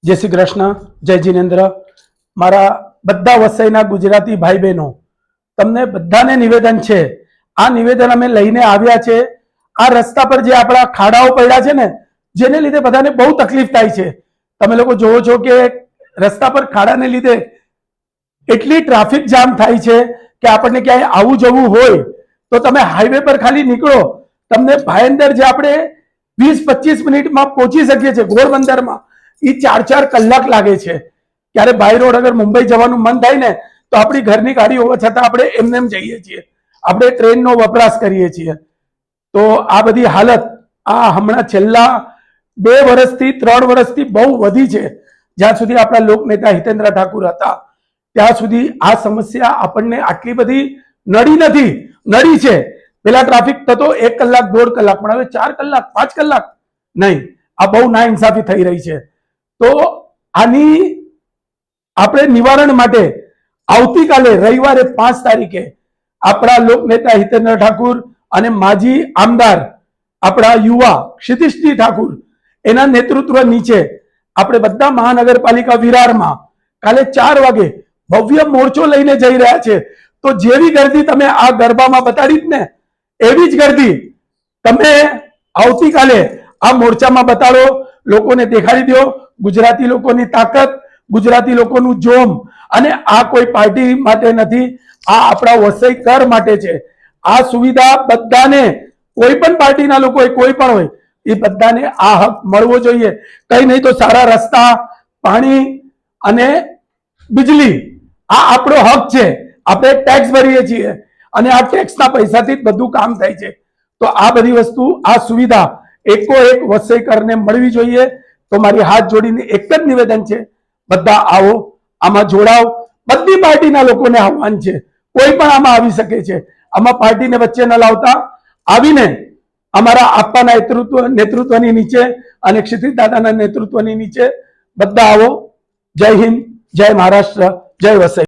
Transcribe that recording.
जय श्री कृष्ण, जय जिनेन्द्र। मारा बधा वसईना गुजराती भाई बहनों, तमने बधाने निवेदन छे। आ निवेदन अमे लईने आव्या छे। आ रस्ता पर जे आपड़ा खाडाओ पड्या छे ने, जेने लीधे बधाने बहु तकलीफ थाय छे। तमे लोको जोवो छो के रस्ता पर खाडाने लीधे एटली ट्राफिक जाम थाय छे के आपणे क्यांय आवुं जवुं होय तो तमे हाईवे पर खाली निकळो, तमने भायंदर जे आपणे 20-25 मिनिटमां पहोंची सकीए छे घोड़बंदरमां, ई 4-4 कलाक लागे छे। क्यारे बाय रोड अगर मुंबई जवानुं मन थाय ने तो आपणी घरनी गाड़ी होवा छतां आपणे एमनेम जईए छीए, आपणे ट्रेननो वपराश करीए छीए। तो आ बधी हालत आ हमणां छेल्ला 2 वर्षथी 3 वर्षथी बहु वधी छे। ज्यां सुधी आपणा લોકનેતા हितेन्द्र ठाकुर हता ત્યાં સુધી આ સમસ્યા આપણને આટલી બધી નડી નથી, નડી છે। પેલા ટ્રાફિક થતો 1 કલાક 1.5 કલાક, પણ હવે 4 કલાક 5 કલાક નહીં। આ બહુ નાઇન્સાફી થઈ રહી છે। તો આની આપણે નિવારણ માટે આવતીકાલે રવિવારે 5 તારીખે આપણા લોકનેતા हितेन्द्र ठाकुर અને માજી આમદાર આપણા યુવા ક્ષિતિશજી ઠાકુર એના નેતૃત્વ નીચે આપણે બધા મહાનગરપાલિકા વિરારમાં કાલે 4 વાગે ભવ્ય મોરચો લઈને જઈ રહ્યા છે। તો જેવી ગર્દી તમે આ ગરબામાં બતાડી ને એવી જ ગર્દી તમે આવતીકાલે આ મોરચામાં બતાડો, લોકોને દેખાડી દો ગુજરાતી લોકોની તાકાત, ગુજરાતી લોકોનું જોમ। અને આ કોઈ પાર્ટી માટે નથી, આ આપણા વસઈકર માટે છે। આ સુવિધા બધાને, કોઈ પણ પાર્ટીના લોકો હોય, કોઈ પણ હોય, એ બધાને આ હક મળવો જોઈએ। કઈ નહીં તો સારા રસ્તા, પાણી અને बिजली आ आपणो हक छे। आपणे टेक्स भरीए छीए अने आ टेक्सना पैसाथी ज बधुं काम थाय छे। तो आ बधी वस्तु, आ सुविधा एकोएक वसईकरने मळवी जोईए। तो मारी हाथ जोड़ीने एक ज निवेदन छे, बधा आवो, आमां जोड़ाओ। बधी पार्टीना लोकोने आह्वान छे, कोई पण आमां आवी शके छे। आमां पार्टीने वच्चे न लावता आवीने अमारा आप्पाना नेतृत्वनी नीचे अने क्षितिज दादाना नेतृत्वनी नीचे बधा आवो। जय हिंद, जय महाराष्ट्र, जय वसई।